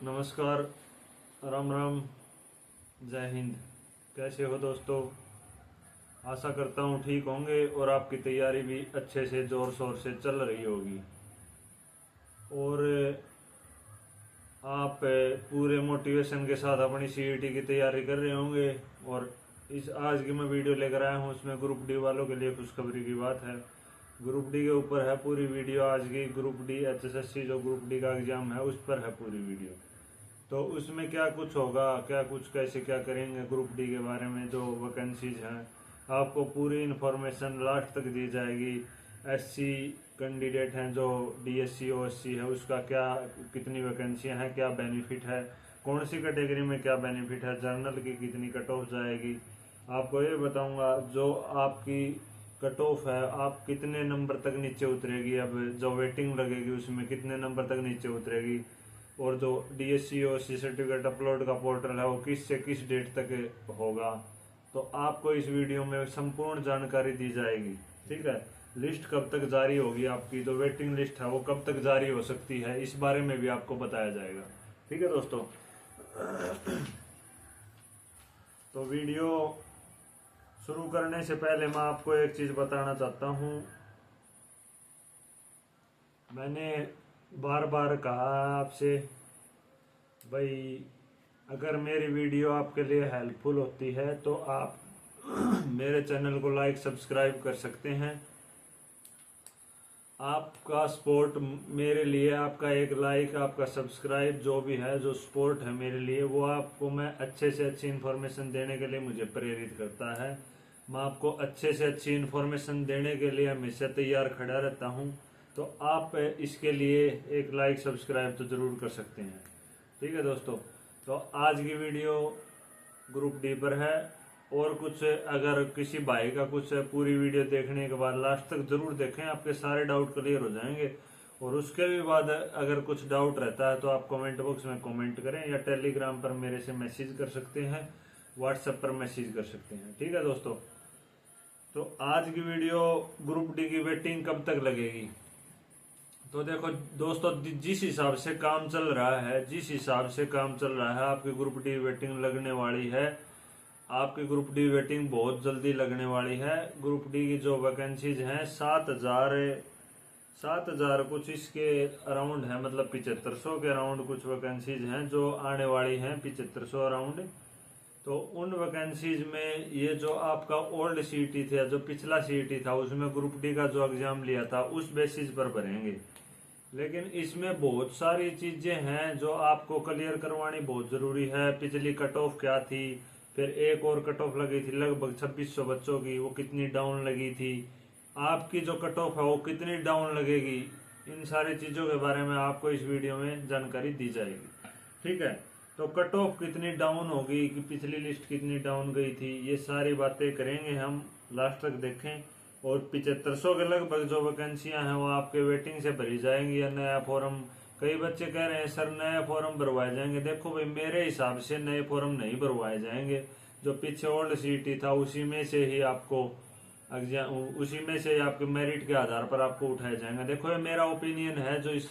नमस्कार, राम राम, जय हिंद। कैसे हो दोस्तों? आशा करता हूँ ठीक होंगे और आपकी तैयारी भी अच्छे से ज़ोर शोर से चल रही होगी और आप पूरे मोटिवेशन के साथ अपनी सीईटी की तैयारी कर रहे होंगे। और इस आज की मैं वीडियो लेकर आया हूँ, उसमें ग्रुप डी वालों के लिए खुशखबरी की बात है। ग्रुप डी के ऊपर है पूरी वीडियो आज की। ग्रुप डी एचएसएससी जो ग्रुप डी का एग्जाम है उस पर है पूरी वीडियो। तो उसमें क्या कुछ होगा, क्या कुछ कैसे क्या करेंगे ग्रुप डी के बारे में, जो वैकेंसीज हैं आपको पूरी इन्फॉर्मेशन लास्ट तक दी जाएगी। एससी कैंडिडेट हैं जो डीएससी ओएससी है उसका क्या कितनी वैकेंसियां हैं, क्या बेनिफिट है, कौन सी कैटेगरी में क्या बेनिफिट है, जर्नल की कितनी कट ऑफ जाएगी आपको ये बताऊंगा। जो आपकी कट ऑफ है आप कितने नंबर तक नीचे उतरेगी, अब जो वेटिंग लगेगी उसमें कितने नंबर तक नीचे उतरेगी, और जो डीएससी और सी सर्टिफिकेट अपलोड का पोर्टल है वो किस से किस डेट तक होगा। तो आपको इस वीडियो में संपूर्ण जानकारी दी जाएगी। ठीक है, लिस्ट कब तक जारी होगी, आपकी जो वेटिंग लिस्ट है वो कब तक जारी हो सकती है, इस बारे में भी आपको बताया जाएगा। ठीक है दोस्तों, तो वीडियो शुरू करने से पहले मैं आपको एक चीज बताना चाहता हूँ। मैंने बार बार कहा आपसे भाई, अगर मेरी वीडियो आपके लिए हेल्पफुल होती है तो आप मेरे चैनल को लाइक सब्सक्राइब कर सकते हैं। आपका सपोर्ट मेरे लिए, आपका एक लाइक, आपका सब्सक्राइब जो भी है, जो सपोर्ट है मेरे लिए, वो आपको मैं अच्छे से अच्छी इन्फॉर्मेशन देने के लिए मुझे प्रेरित करता है। मैं आपको अच्छे से अच्छी इन्फॉर्मेशन देने के लिए हमेशा तैयार खड़ा रहता हूँ। तो आप इसके लिए एक लाइक सब्सक्राइब तो ज़रूर कर सकते हैं। ठीक है दोस्तों, तो आज की वीडियो ग्रुप डी पर है। और कुछ अगर किसी भाई का कुछ पूरी वीडियो देखने के बाद लास्ट तक जरूर देखें, आपके सारे डाउट क्लियर हो जाएंगे। और उसके भी बाद अगर कुछ डाउट रहता है तो आप कमेंट बॉक्स में कमेंट करें या टेलीग्राम पर मेरे से मैसेज कर सकते हैं, व्हाट्सएप पर मैसेज कर सकते हैं। ठीक है दोस्तों, तो आज की वीडियो ग्रुप डी की वेटिंग कब तक लगेगी। तो देखो दोस्तों, जिस हिसाब से काम चल रहा है, आपकी ग्रुप डी वेटिंग लगने वाली है। आपकी ग्रुप डी वेटिंग बहुत जल्दी लगने वाली है। ग्रुप डी की जो वैकेंसीज हैं 7,000 कुछ इसके अराउंड है, मतलब 7500 के अराउंड कुछ वैकेंसीज हैं जो आने वाली हैं, 7500 अराउंड। तो उन वैकेंसीज में ये जो आपका ओल्ड सीईटी था, जो पिछला सीईटी था, उसमें ग्रुप डी का जो एग्जाम लिया था उस बेसिस पर भरेंगे। लेकिन इसमें बहुत सारी चीजें हैं जो आपको क्लियर करवानी बहुत जरूरी है। पिछली कट ऑफ क्या थी, फिर एक और कट ऑफ लगी थी लगभग 2600 बच्चों की, वो कितनी डाउन लगी थी, आपकी जो कट ऑफ है वो कितनी डाउन लगेगी, इन सारी चीजों के बारे में आपको इस वीडियो में जानकारी दी जाएगी। ठीक है, तो कट ऑफ कितनी डाउन होगी, कि पिछली लिस्ट कितनी डाउन गई थी, ये सारी बातें करेंगे हम, लास्ट तक देखें। और 7500 के लगभग जो वैकेंसियां हैं वो आपके वेटिंग से भरी जाएंगी या नया फॉर्म। कई बच्चे कह रहे हैं सर नया फॉर्म भरवाए जाएंगे। देखो भाई, मेरे हिसाब से नए फॉर्म नहीं भरवाए जाएंगे। जो पीछे ओल्ड सीईटी था उसी में से ही आपको उसी में से आपके मेरिट के आधार पर आपको उठाया जाएगा। देखो ये मेरा ओपिनियन है, जो इस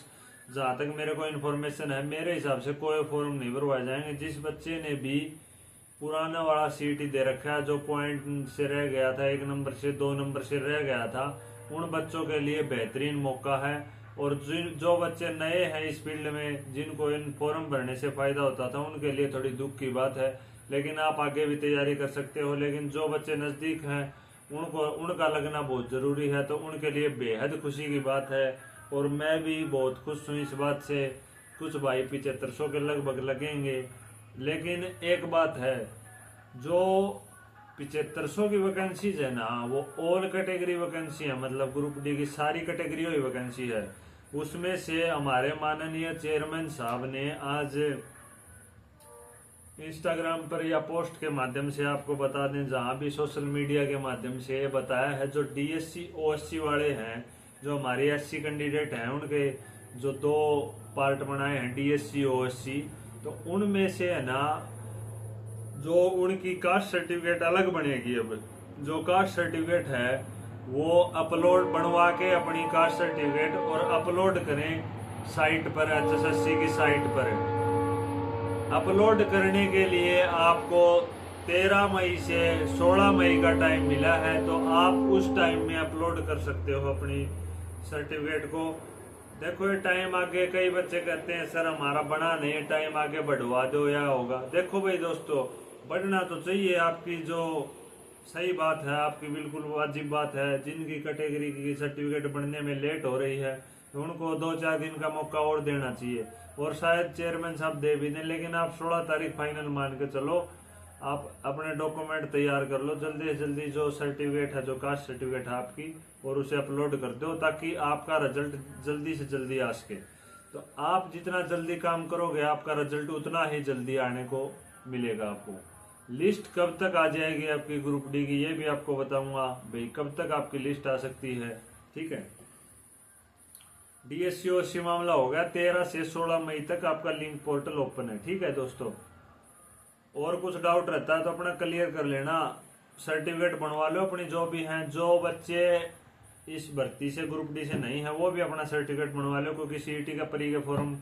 जहाँ तक मेरे को इन्फॉर्मेशन है, मेरे हिसाब से कोई फॉर्म नहीं भरवाए जाएंगे। जिस बच्चे ने भी पुराना वाला सीईटी दे रखा है, जो पॉइंट से रह गया था, 1 नंबर से 2 नंबर से रह गया था, उन बच्चों के लिए बेहतरीन मौका है। और जो बच्चे नए हैं इस फील्ड में, जिनको इन फॉर्म भरने से फायदा होता था, उनके लिए थोड़ी दुख की बात है। लेकिन आप आगे भी तैयारी कर सकते हो। लेकिन जो बच्चे नजदीक हैं उनका लगना बहुत जरूरी है, तो उनके लिए बेहद खुशी की बात है। और मैं भी बहुत खुश हूँ इस बात से। कुछ भाई 7500 के लगभग लगेंगे। लेकिन एक बात है, जो 7500 की वैकेंसीज है ना, वो ऑल कैटेगरी वैकेंसी है, मतलब ग्रुप डी की सारी कैटेगरियों की वैकेंसी है। उसमें से हमारे माननीय चेयरमैन साहब ने आज इंस्टाग्राम पर या पोस्ट के माध्यम से आपको बता दें, जहां भी सोशल मीडिया के माध्यम से बताया है, जो डीएससी ओएससी वाले हैं, जो हमारे एससी कैंडिडेट हैं, उनके जो 2 पार्ट बनाए हैं डीएससी ओएससी, तो उनमें से है ना, जो उनकी कास्ट सर्टिफिकेट अलग बनेगी। अब जो कास्ट सर्टिफिकेट है वो अपलोड बनवा के अपनी कास्ट सर्टिफिकेट और अपलोड करें साइट पर, एचएसएससी की साइट पर। अपलोड करने के लिए आपको 13 मई से 16 मई का टाइम मिला है, तो आप उस टाइम में अपलोड कर सकते हो अपनी सर्टिफिकेट को। देखो ये टाइम आगे, कई बच्चे कहते हैं सर हमारा बना नहीं है, टाइम आगे बढ़वा दो या होगा। देखो भाई दोस्तों, बढ़ना तो चाहिए, आपकी जो सही बात है, आपकी बिल्कुल वाजिब बात है। जिनकी कैटेगरी की सर्टिफिकेट बनने में लेट हो रही है तो उनको 2-4 दिन का मौका और देना चाहिए, और शायद चेयरमैन साहब दे भी दें, लेकिन आप 16 तारीख फाइनल मान के चलो। आप अपने डॉक्यूमेंट तैयार कर लो जल्दी से जल्दी, जो सर्टिफिकेट है, जो कास्ट सर्टिफिकेट है आपकी, और उसे अपलोड कर दो ताकि आपका रिजल्ट जल्दी से जल्दी आ सके। तो आप जितना जल्दी काम करोगे आपका रिजल्ट उतना ही जल्दी आने को मिलेगा आपको। लिस्ट कब तक आ जाएगी आपकी ग्रुप डी की, ये भी आपको बताऊंगा भाई, कब तक आपकी लिस्ट आ सकती है। ठीक है, डीएससी ओसी मामला हो गया, 13 से 16 मई तक आपका लिंक पोर्टल ओपन है। ठीक है दोस्तों, और कुछ डाउट रहता है तो अपना क्लियर कर लेना, सर्टिफिकेट बनवा लो अपनी जो भी हैं। जो बच्चे इस भर्ती से ग्रुप डी से नहीं है वो भी अपना सर्टिफिकेट बनवा लो, क्योंकि सीईटी का प्री के फॉर्म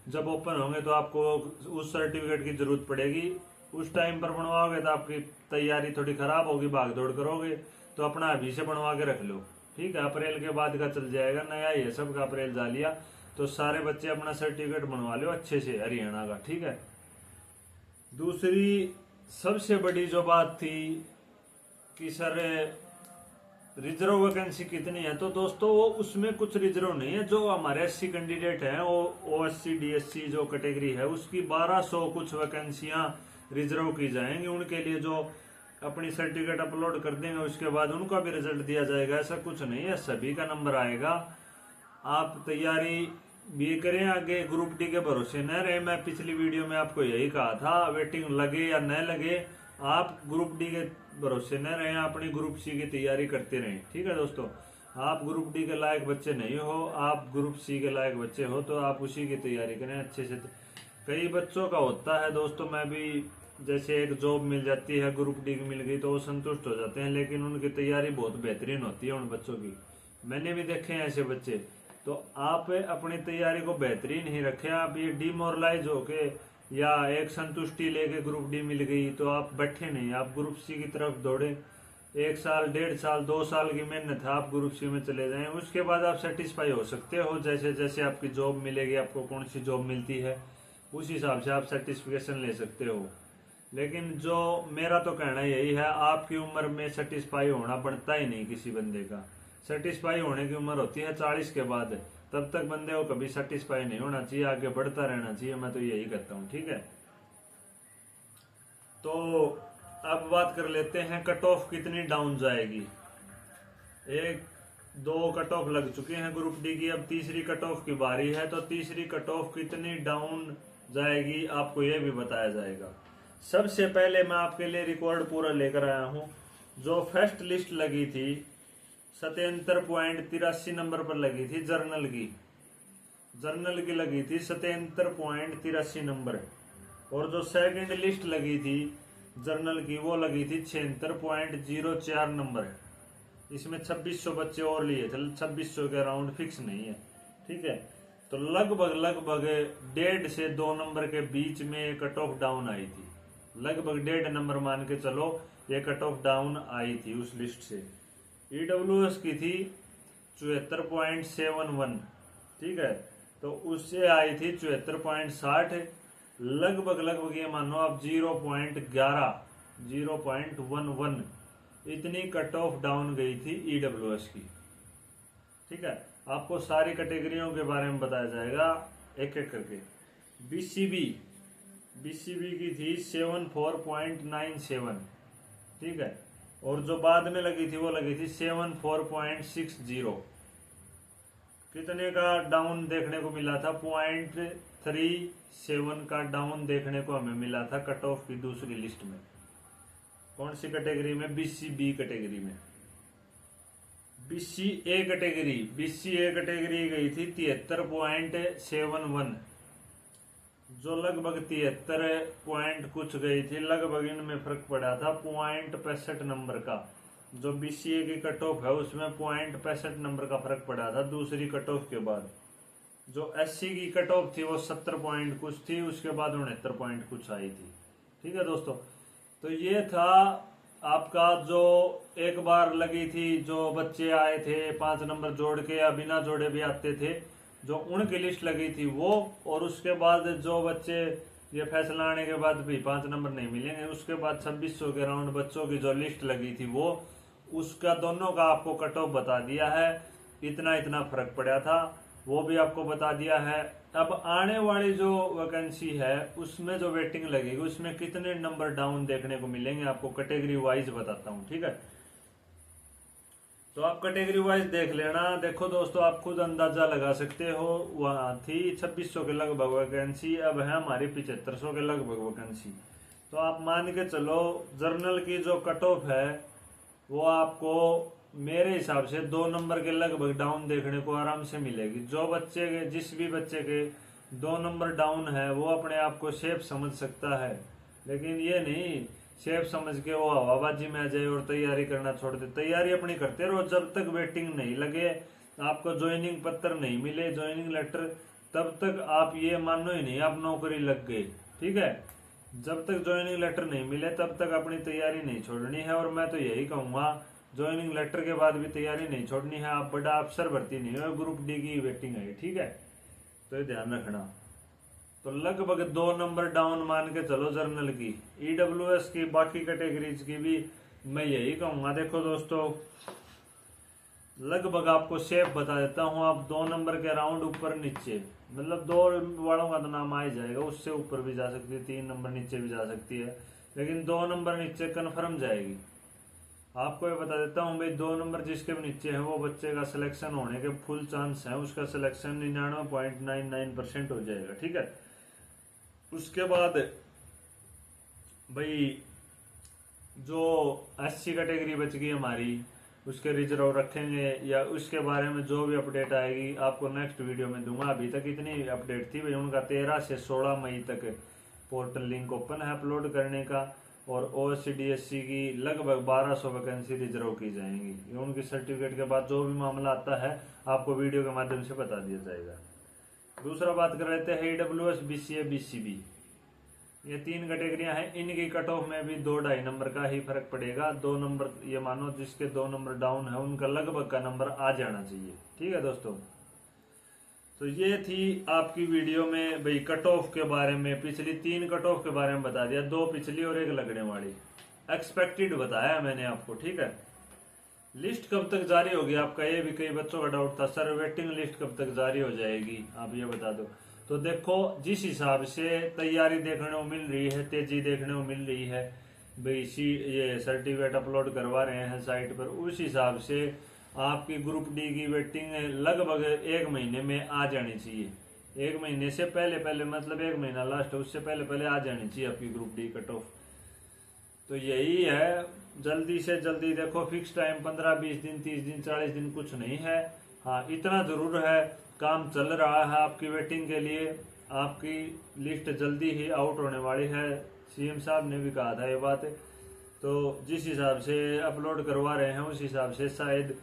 जब ओपन होंगे तो आपको उस सर्टिफिकेट की जरूरत पड़ेगी। उस टाइम पर बनवाओगे तो आपकी तैयारी थोड़ी खराब होगी, भाग दौड़ करोगे, तो अपना अभी से बनवा के रख लो। ठीक है, अप्रैल के बाद का चल जाएगा, नया ये सब का अप्रैल जा लिया, तो सारे बच्चे अपना सर्टिफिकेट बनवा लो अच्छे से हरियाणा का। ठीक है, दूसरी सबसे बड़ी जो बात थी कि सर रिजर्व वैकेंसी कितनी है, तो दोस्तों वो उसमें कुछ रिजर्व नहीं है। जो हमारे एससी कैंडिडेट हैं, वो ओएससी डीएससी जो कैटेगरी है उसकी 1200 कुछ वैकेंसियां रिजर्व की जाएंगी। उनके लिए जो अपनी सर्टिफिकेट अपलोड कर देंगे उसके बाद उनका भी रिजल्ट दिया जाएगा, ऐसा कुछ नहीं है, सभी का नंबर आएगा। आप तैयारी भी करें, आगे ग्रुप डी के भरोसे न रहे। मैं पिछली वीडियो में आपको यही कहा था, वेटिंग लगे या न लगे, आप ग्रुप डी के भरोसे न रहें, अपनी ग्रुप सी की तैयारी करते रहें। ठीक है दोस्तों, आप ग्रुप डी के लायक बच्चे नहीं हो, आप ग्रुप सी के लायक बच्चे हो, तो आप उसी की तैयारी करें अच्छे से। कई बच्चों का होता है दोस्तों, मैं भी जैसे एक जॉब मिल जाती है, ग्रुप डी की मिल गई तो वो संतुष्ट हो जाते हैं, लेकिन उनकी तैयारी बहुत बेहतरीन होती है उन बच्चों की। मैंने भी देखे हैं ऐसे बच्चे। तो आप अपनी तैयारी को बेहतरीन ही रखें। आप ये डिमोरलाइज होके या एक संतुष्टि लेके ग्रुप डी मिल गई तो आप बैठे नहीं, आप ग्रुप सी की तरफ दौड़े। 1 साल 1.5 साल 2 साल की मेहनत है, आप ग्रुप सी में चले जाएं, उसके बाद आप सेटिस्फाई हो सकते हो। जैसे जैसे आपकी जॉब मिलेगी, आपको कौन सी जॉब मिलती है उस हिसाब से आप सर्टिफिकेशन ले सकते हो। लेकिन जो मेरा तो कहना यही है, आपकी उम्र में सेटिस्फाई होना बनता ही नहीं किसी बंदे का। सेटिस्फाई होने की उम्र होती है 40 के बाद, तब तक बंदे को कभी सेटिस्फाई नहीं होना चाहिए, आगे बढ़ता रहना चाहिए। मैं तो यही कहता हूँ। ठीक है, तो अब बात कर लेते हैं कट ऑफ कितनी डाउन जाएगी। 1-2 कट ऑफ लग चुके हैं ग्रुप डी की, अब तीसरी कट ऑफ की बारी है। तो तीसरी कट ऑफ कितनी डाउन जाएगी आपको ये भी बताया जाएगा। सबसे पहले मैं आपके लिए रिकॉर्ड पूरा लेकर आया हूं। जो फर्स्ट लिस्ट लगी थी 77.83 नंबर पर लगी थी, जर्नल की लगी थी 77.83 नंबर, और जो सेकंड लिस्ट लगी थी जर्नल की वो लगी थी 76.04 नंबर। इसमें 2600 बच्चे और लिए थे, 2600 के अराउंड फिक्स नहीं है। ठीक है, तो लगभग 1.5 से 2 नंबर के बीच में कट ऑफ डाउन आई थी। लगभग 1.5 नंबर मान के चलो ये कट ऑफ डाउन आई थी उस लिस्ट से। ईडब्ल्यूएस की थी 74.71। ठीक है, तो उससे आई थी 74.60। लगभग ये मानो आप 0.11 इतनी कट ऑफ डाउन गई थी ईडब्ल्यूएस की। ठीक है, आपको सारी कैटेगरियों के बारे में बताया जाएगा एक एक करके। बीसीबी की थी 74.97। ठीक है, और जो बाद में लगी थी वो लगी थी 74.60। कितने का डाउन देखने को मिला था? 0.37 का डाउन देखने को हमें मिला था कट ऑफ की दूसरी लिस्ट में। कौन सी कैटेगरी में? बीसीबी कैटेगरी में। बीसीए कैटेगरी गई थी 73.71, जो लगभग 73 पॉइंट कुछ गई थी। लगभग इनमें फर्क पड़ा था 0.65 नंबर का। जो बीसीए की कट ऑफ है उसमें 0.65 नंबर का फर्क पड़ा था दूसरी कट ऑफ के बाद। जो एससी की कट ऑफ थी वो 70 पॉइंट कुछ थी, उसके बाद 69 पॉइंट कुछ आई थी। ठीक है दोस्तों, तो ये था आपका जो एक बार लगी थी, जो बच्चे आए थे 5 नंबर जोड़ के या बिना जोड़े भी आते थे, जो उनकी लिस्ट लगी थी वो, और उसके बाद जो बच्चे ये फैसला आने के बाद भी 5 नंबर नहीं मिलेंगे, उसके बाद 2600 के राउंड बच्चों की जो लिस्ट लगी थी वो, उसका दोनों का आपको कट ऑफ बता दिया है, इतना इतना फर्क पड़ा था वो भी आपको बता दिया है। अब आने वाली जो वैकेंसी है उसमें जो वेटिंग लगेगी उसमें कितने नंबर डाउन देखने को मिलेंगे आपको कैटेगरी वाइज बताता हूँ। ठीक है, तो आप कैटेगरी वाइज देख लेना। देखो दोस्तों, आप खुद अंदाजा लगा सकते हो, वहां थी 2600 के लगभग वैकेंसी, अब है हमारी 7500 के लगभग वैकेंसी। तो आप मान के चलो जर्नल की जो कट ऑफ है वो आपको मेरे हिसाब से 2 नंबर के लगभग डाउन देखने को आराम से मिलेगी। जो बच्चे के, जिस भी बच्चे के 2 नंबर डाउन है वो अपने आप को सेफ समझ सकता है, लेकिन ये नहीं सेफ समझ के वो हवाबाजी में आ जाए और तैयारी करना छोड़ दे। तैयारी अपनी करते रहो, जब तक वेटिंग नहीं लगे, आपको ज्वाइनिंग पत्र नहीं मिले, ज्वाइनिंग लेटर, तब तक आप ये मानो ही नहीं आप नौकरी लग गए। ठीक है, जब तक ज्वाइनिंग लेटर नहीं मिले तब तक अपनी तैयारी नहीं छोड़नी है। और मैं तो यही कहूंगा ज्वाइनिंग लेटर के बाद भी तैयारी नहीं छोड़नी है। आप बड़ा अफसर भर्ती नहीं हो, ग्रुप डी की वेटिंग है। ठीक है, तो ये ध्यान रखना। तो लगभग 2 नंबर डाउन मान के चलो जर्नल की, ईडब्ल्यूएस की, बाकी कैटेगरीज की भी मैं यही कहूंगा। देखो दोस्तों, लगभग आपको सेफ बता देता हूं, आप 2 नंबर के राउंड ऊपर नीचे, मतलब 2 वालों का तो नाम आ ही जाएगा, उससे ऊपर भी जा सकती है, 3 नंबर नीचे भी जा सकती है, लेकिन 2 नंबर नीचे कन्फर्म जाएगी। आपको ये बता देता हूँ भाई, 2 नंबर जिसके भी नीचे है वो बच्चे का सिलेक्शन होने के फुल चांस है, उसका सिलेक्शन 99.99% हो जाएगा। ठीक है, उसके बाद भाई जो एससी कैटेगरी बच गई हमारी, उसके रिजर्व रखेंगे या उसके बारे में जो भी अपडेट आएगी आपको नेक्स्ट वीडियो में दूंगा। अभी तक इतनी अपडेट थी भाई, उनका 13 से 16 मई तक पोर्टल लिंक ओपन है अपलोड करने का, और ओएससी की लगभग 1200 वैकेंसी रिजर्व की जाएंगी। ये उनकी सर्टिफिकेट के बाद जो भी मामला आता है आपको वीडियो के माध्यम से बता दिया जाएगा। दूसरा बात कर रहे थे ईडब्ल्यूएस, बीसीए, बीसीबी, ये 3 कैटेगरियां हैं। इनकी कट ऑफ में भी 2-2.5 नंबर का ही फर्क पड़ेगा। 2 नंबर ये मानो जिसके 2 नंबर डाउन है उनका लगभग का नंबर आ जाना चाहिए। ठीक है दोस्तों, तो ये थी आपकी वीडियो में भाई कट ऑफ के बारे में, पिछली 3 कट ऑफ के बारे में बता दिया, 2 पिछली और 1 लगने वाली, एक्सपेक्टेड बताया मैंने आपको। ठीक है, लिस्ट कब तक जारी होगी आपका, ये भी कई बच्चों का डाउट था, सर वेटिंग लिस्ट कब तक जारी हो जाएगी, आप ये बता दो। तो देखो, जिस हिसाब से तैयारी देखने को मिल रही है, तेजी देखने को मिल रही है भाई, ये सर्टिफिकेट अपलोड करवा रहे हैं साइट पर, उस हिसाब से आपकी ग्रुप डी की वेटिंग लगभग 1 महीने में आ जानी चाहिए। 1 महीने से पहले पहले, मतलब 1 महीना लास्ट है, उससे पहले पहले आ जानी चाहिए आपकी ग्रुप डी कट ऑफ। तो यही है, जल्दी से जल्दी देखो, फिक्स टाइम 15-20 दिन, 30 दिन, 40 दिन कुछ नहीं है। हाँ, इतना जरूर है, काम चल रहा है आपकी वेटिंग के लिए, आपकी लिस्ट जल्दी ही आउट होने वाली है। सीएम साहब ने भी कहा था ये बात, तो जिस हिसाब से अपलोड करवा रहे हैं उस हिसाब से शायद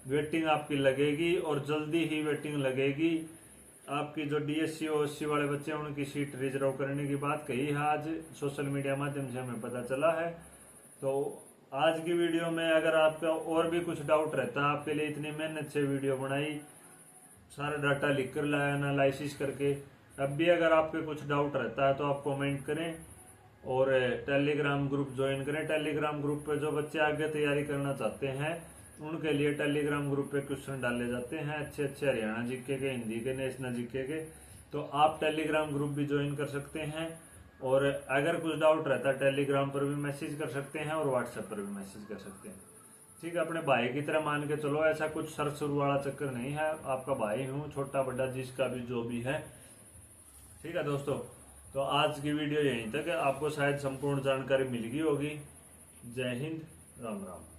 वेटिंग आपकी लगेगी, और जल्दी ही वेटिंग लगेगी। आपकी जो डीएससी ओएससी वाले बच्चे हैं उनकी सीट रिजर्व करने की बात कही है, आज सोशल मीडिया माध्यम से हमें पता चला है। तो आज की वीडियो में अगर आपका और भी कुछ डाउट रहता है, आपके लिए इतनी मेहनत से वीडियो बनाई, सारा डाटा लिख कर लाया, एनालिसिस करके, अब भी अगर आपके कुछ डाउट रहता है तो आप कमेंट करें और टेलीग्राम ग्रुप ज्वाइन करें। टेलीग्राम ग्रुप पे जो बच्चे आगे तैयारी करना चाहते हैं उनके लिए टेलीग्राम ग्रुप पे क्वेश्चन डाले जाते हैं, अच्छे अच्छे हरियाणा जीके के, हिंदी के, नेशनल जीके के, तो आप टेलीग्राम ग्रुप भी ज्वाइन कर सकते हैं। और अगर कुछ डाउट रहता है टेलीग्राम पर भी मैसेज कर सकते हैं और व्हाट्सएप पर भी मैसेज कर सकते हैं। ठीक है, अपने भाई की तरह मान के चलो, ऐसा कुछ सर सुर वाला चक्कर नहीं है, आपका भाई हूँ, छोटा बड़ा जिसका भी जो भी है। ठीक है दोस्तों, तो आज की वीडियो यहीं तक है, आपको शायद संपूर्ण जानकारी मिल गई होगी। जय हिंद, राम राम।